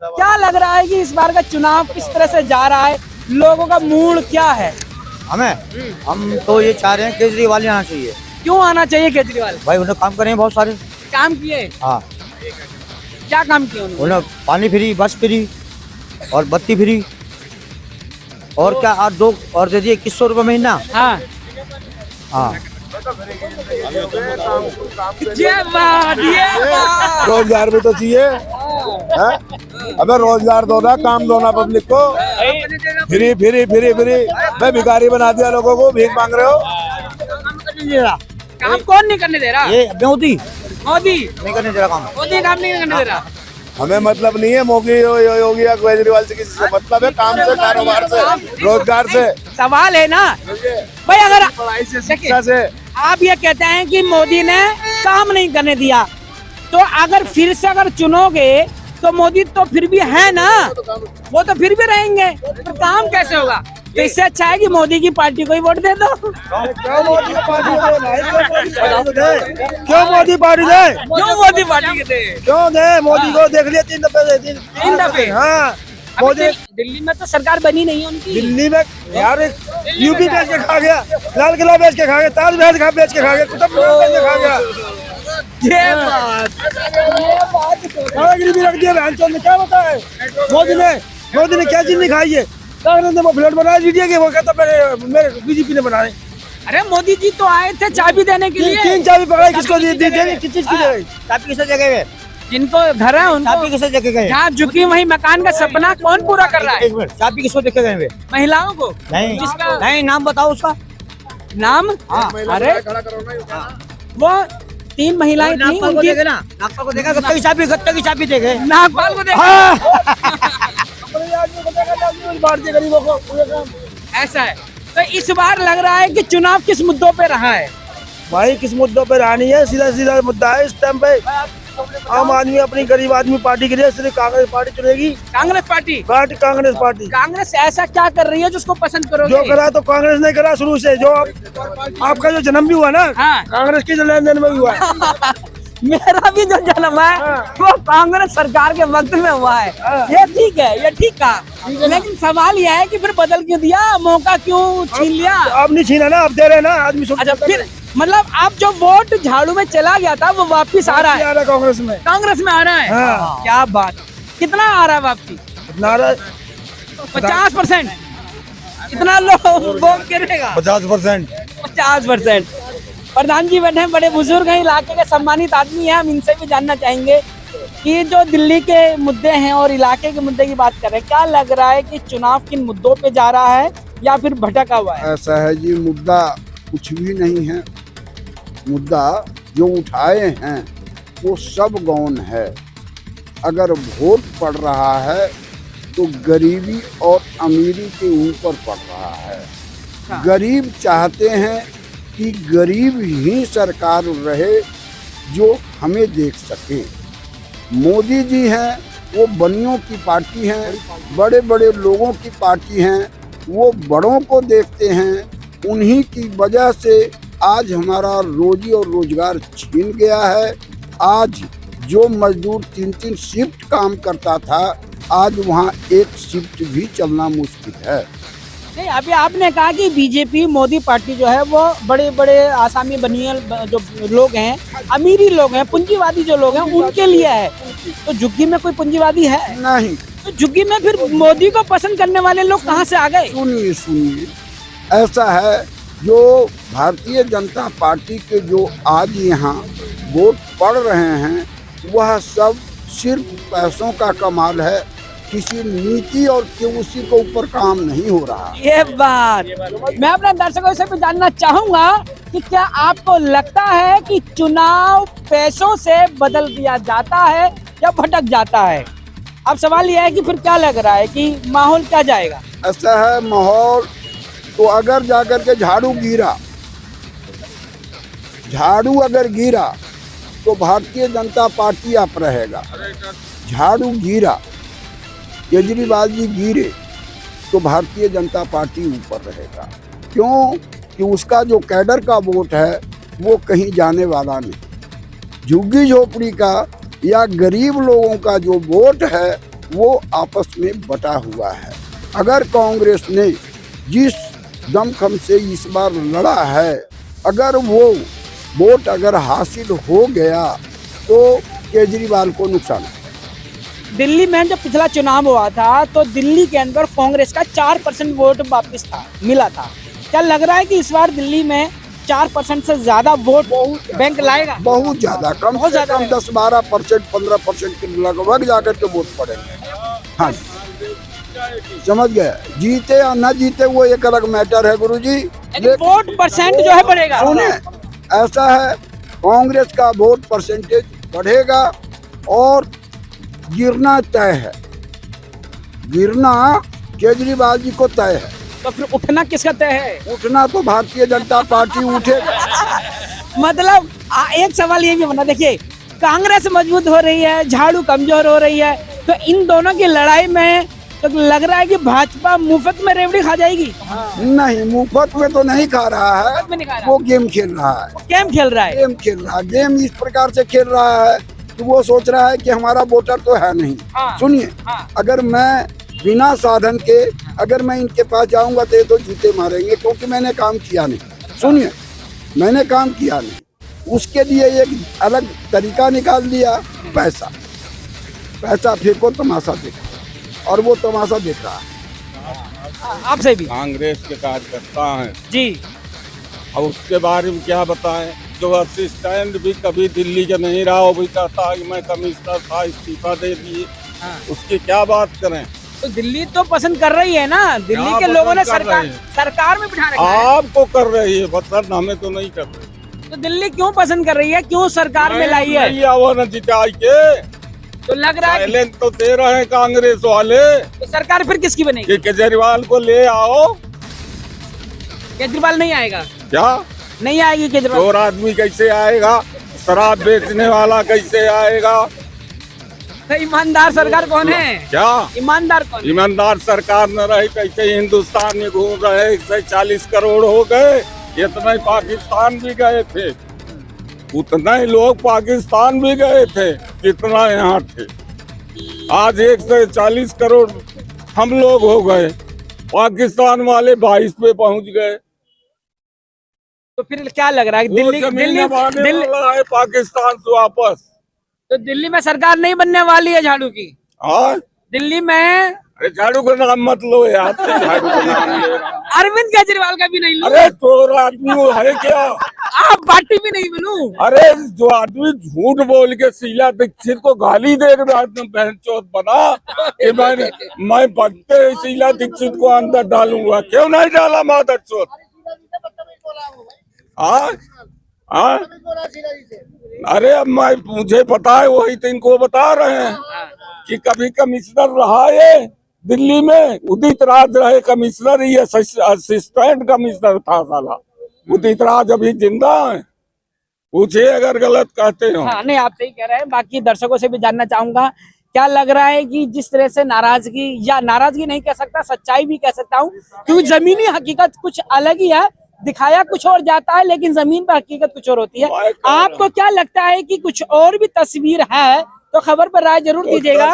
क्या लग रहा है कि इस बार का चुनाव किस तरह से जा रहा है, लोगों का मूड क्या है? हम तो ये चाह रहे हैं केजरीवाल ही आना चाहिए। क्यों आना चाहिए केजरीवाल? भाई उन्हें काम करे हैं बहुत सारे। काम किए? हाँ, क्या काम किए उन्होंने? उन्हें पानी फ्री, बस फ्री और बत्ती फ्री और क्या और दो और दे दिए 2100 रुपये महीना। हाँ, हाँ, ये बात, ये बात। रोजगार भी तो चाहिए है? अबे रोजगार दो ना, काम दो ना पब्लिक को। फ्री फ्री फ्री फ्री मैं भिखारी बना दिया लोगों को, भीख मांग रहे हो। काम कौन नहीं करने दे रहा? ये मोदी मोदी नहीं करने दे रहा काम। मोदी काम नहीं करने दे रहा। हमें मतलब नहीं है मोदी योगी या केजरीवाल से, किसी से मतलब है काम से, कारोबार से, रोजगार से, सवाल है ना भाई, अगर पढ़ाई से, शिक्षा से। आप ये कहते हैं कि मोदी ने काम नहीं करने दिया, तो अगर फिर से अगर चुनोगे तो मोदी तो फिर भी है ना, वो तो फिर भी रहेंगे, तो काम कैसे होगा? तो इससे अच्छा है कि मोदी की पार्टी को ही वोट दे दो। क्यों मोदी पार्टी दे? क्यों मोदी पार्टी दे? क्यों मोदी पार्टी के दे? क्यों दे? मोदी को देख लिया 3 दफे, 3 दफे। हाँ, अभी मोदी दिल्ली में तो सरकार बनी नहीं है उनकी। दिल्ली में यार यूपी बेच के खा गया, लाल किला बेच के खा गया, ताजमहल बेच के खा गया, कुतुब मीनार बेच के खा गया। ये बात दादागिरी भी रख दिया बहन ने। क्या बताया मोदी ने क्या चीज नहीं खाई है? कांग्रेस ने वो फ्लैट बनाया लीजिए कि वो कहता मेरे बीजेपी ने बनाए। अरे मोदी जी तो आए थे चाबी देने के लिए। 3 चाबी पकड़ाई, किसको दी? किस चीज की दे रही? चाबी किसे जगह गए? जिनको घर है उनको, चाबी किसे जगह गए? जहाँ झुकी वही मकान का सपना कौन पूरा कर रहा है? एक मिनट, चाबी किसको देखे गए? महिलाओं को। नहीं, जिसका नहीं नाम बताओ उसका। नाम, अरे वो 3 महिलाएं थी नागपाल को उनकी। देखे ना, नागपाल को देखा, गत्ते की चाबी देखे। नागपाल को देखा। हाँ। गरीबों को पूरे काम। ऐसा है, तो इस बार लग रहा है कि चुनाव किस मुद्दों पे रहा है? भाई किस मुद्दों पे रानी है? सीधा सीधा मुद्दा है इस टाइम पे। आम आदमी अपनी गरीब आदमी पार्टी के लिए सिर्फ कांग्रेस पार्टी चुनेगी। कांग्रेस पार्टी। कांग्रेस पार्टी कांग्रेस ऐसा क्या कर रही है जिसको पसंद करोगे? जो करा तो कांग्रेस ने करा शुरू से। जो आपका जो जन्म भी हुआ ना, हाँ। कांग्रेस के लेन देन में भी हुआ है। मेरा भी जो जन्म है वो कांग्रेस सरकार के वक्त में हुआ है। ये ठीक है, ये ठीक कहा, लेकिन सवाल यह है कि फिर बदल क्यों दिया? मौका क्यों छीन लिया? अब नहीं छीना ना, अब दे रहे ना आदमी। अच्छा, फिर मतलब आप जो वोट झाड़ू में चला गया था वो वापिस आ रहा है? कांग्रेस में। कांग्रेस में आ रहा है। हाँ। क्या बात, कितना आ रहा है वापसी? 50%। इतना लोग वोट करेगा? 50%। 50%। प्रधान जी बैठे हैं, बड़े बुजुर्ग हैं, इलाके के सम्मानित आदमी हैं, हम इनसे भी जानना चाहेंगे कि जो दिल्ली के मुद्दे हैं और इलाके के मुद्दे की बात कर रहे हैं, क्या लग रहा है कि चुनाव किन मुद्दों पे जा रहा है या फिर भटका हुआ है? ऐसा है जी, मुद्दा कुछ भी नहीं है। मुद्दा जो उठाए हैं वो सब गौन है। अगर वोट पड़ रहा है तो गरीबी और अमीरी के ऊपर पड़ रहा है। गरीब चाहते हैं कि गरीब ही सरकार रहे जो हमें देख सके। मोदी जी हैं वो बनियों की पार्टी हैं, बड़े बड़े लोगों की पार्टी हैं, वो बड़ों को देखते हैं। उन्हीं की वजह से आज हमारा रोजी और रोजगार छीन गया है। आज जो मजदूर 3-3 शिफ्ट काम करता था, आज वहाँ एक शिफ्ट भी चलना मुश्किल है। नहीं, अभी आपने कहा कि बीजेपी मोदी पार्टी जो है वो बड़े बड़े आसामी बनियाल जो लोग हैं, अमीरी लोग हैं, पूंजीवादी जो लोग हैं उनके लिए है। तो झुग्गी में कोई पूंजीवादी है नहीं। तो झुग्गी में फिर मोदी को पसंद करने वाले लोग कहाँ से आ गए? सुनिए, ऐसा है, जो भारतीय जनता पार्टी के जो आज यहाँ वोट पड़ रहे हैं वह सब सिर्फ पैसों का कमाल है। किसी नीति और उसी के ऊपर काम नहीं हो रहा। ये बात मैं अपने दर्शकों से भी जानना चाहूंगा कि क्या आपको लगता है कि चुनाव पैसों से बदल दिया जाता है या भटक जाता है? अब सवाल यह है कि फिर क्या लग रहा है कि माहौल क्या जाएगा? ऐसा है माहौल, तो अगर जाकर के झाड़ू अगर गिरा तो भारतीय जनता पार्टी आप रहेगा। झाड़ू गिरा, केजरीवाल जी गिरे तो भारतीय जनता पार्टी ऊपर रहेगा। क्यों कि उसका जो कैडर का वोट है वो कहीं जाने वाला नहीं। झुग्गी झोपड़ी का या गरीब लोगों का जो वोट है वो आपस में बटा हुआ है। अगर कांग्रेस ने जिस दमखम से इस बार लड़ा है, अगर वो वोट अगर हासिल हो गया तो केजरीवाल को नुकसान है। दिल्ली में जब पिछला चुनाव हुआ था तो दिल्ली के अंदर कांग्रेस का 4% वोट वापस था, मिला था। क्या लग रहा है कि इस बार दिल्ली में 4% से ज्यादा वोट बैंक लाएगा? बहुत ज्यादा, कम बहुत से ज्यादा कम है। 10-12%, 15% के लगभग जाकर के वोट पड़ेंगे। हाँ, समझ गए। जीते या न जीते वो एक अलग मैटर है गुरुजी। लेकिन वोट परसेंट जो है बढ़ेगा। सुने, ऐसा है, कांग्रेस का वोट परसेंटेज बढ़ेगा और गिरना तय है। गिरना केजरीवाल जी को तय है। तो फिर उठना किसका तय है? उठना तो भारतीय जनता पार्टी उठेगा। मतलब एक सवाल ये भी बना, देखिए कांग्रेस मजबूत हो रही है, झाड़ू कमजोर हो रही है, तो इन दोनों की लड़ाई में तो लग रहा है कि भाजपा मुफ्त में रेवड़ी खा जाएगी। नहीं, मुफ्त में तो नहीं खा रहा है, मुफ्त में नहीं खा रहा। वो गेम खेल रहा है। गेम खेल रहा है। गेम खेल रहा है। गेम इस प्रकार से खेल रहा है कि वो सोच रहा है कि हमारा वोटर तो है नहीं। हाँ। सुनिए, हाँ। अगर मैं बिना साधन के अगर मैं इनके पास जाऊंगा तो ये तो जूते मारेंगे, क्योंकि मैंने काम किया नहीं। सुनिए, मैंने काम किया नहीं, उसके लिए एक अलग तरीका निकाल दिया, पैसा। पैसा फेंको, तमाशा देखो, और वो तमाशा देख रहा है। आपसे भी कांग्रेस के कार्यकर्ता हैं जी। और उसके बारे में क्या बताएं। जो असिस्टेंट भी कभी दिल्ली का नहीं रहा, वो भी कहता है कि मैं कमिश्नर था, इस्तीफा दे दिए। उसकी क्या बात करें। तो दिल्ली तो पसंद कर रही है ना, दिल्ली क्या के लोगों ने पसंद कर सरकार रही है? सरकार में बिठा रखा है। आपको कर रही है बसर, हमें तो नहीं कर रही। तो दिल्ली क्यों पसंद कर रही है, क्यों सरकार में लाई है? नहीं आओ न जिताई के, तो लग रहा है चैलेंज तो दे रहे हैं कांग्रेस वाले कि सरकार फिर किसकी बनेगी? कि केजरीवाल को ले आओ। केजरीवाल नहीं आएगा? क्या नहीं आएगी केजरीवाल। चोर आदमी कैसे आएगा, शराब बेचने वाला कैसे आएगा? तो ईमानदार सरकार कौन है? क्या ईमानदार कौन है? ईमानदार सरकार न रही कैसे हिंदुस्तान में घूम रहे? 140 करोड़ हो गए, इतने पाकिस्तान भी गए थे, उतने ही लोग पाकिस्तान भी गए थे जितना यहाँ थे। आज 140 करोड़ हम लोग हो गए, पाकिस्तान वाले 22 पे पहुंच गए। तो फिर क्या लग रहा है? वो दिल्ली जमीन दिल्ली हमारे दिल्ली वाला है पाकिस्तान से वापस। तो दिल्ली में सरकार नहीं बनने वाली है झाड़ू की? हाँ, दिल्ली में अरे झाड़ू का नाम मत लो यार, तुम झाड़ू का नाम ले रहा। अरविंद केजरीवाल का भी नहीं लो। अरे चोर आदमी वो है क्या? आप पार्टी भी नहीं बनू। अरे जो आदमी झूठ बोल के शीला दीक्षित को गाली दे रहा था, बहन चौथ बना कि मैं बनते ही शीला दीक्षित को अंदर डालूंगा। क्यों नहीं डाला माधर चौथ? हाँ हाँ, अरे अब मुझे पता है, वही तो इनको बता रहे हैं कि कभी कमिश्नर रहा है दिल्ली में, उदित राज रहे कमिश्नर, ये असिस्टेंट कमिश्नर था साला। उदित राज अभी जिंदा है, पूछे अगर गलत कहते हो। हाँ, नहीं आप सही कह रहे हैं। बाकी दर्शकों से भी जानना चाहूंगा, क्या लग रहा है कि जिस तरह से नाराजगी, या नाराजगी नहीं कह सकता, सच्चाई भी कह सकता हूँ, क्योंकि जमीनी हकीकत कुछ अलग ही है, दिखाया कुछ और जाता है लेकिन जमीन पर हकीकत कुछ और होती है। आपको क्या लगता है कि कुछ और भी तस्वीर है? तो खबर पर राय जरूर दीजिएगा।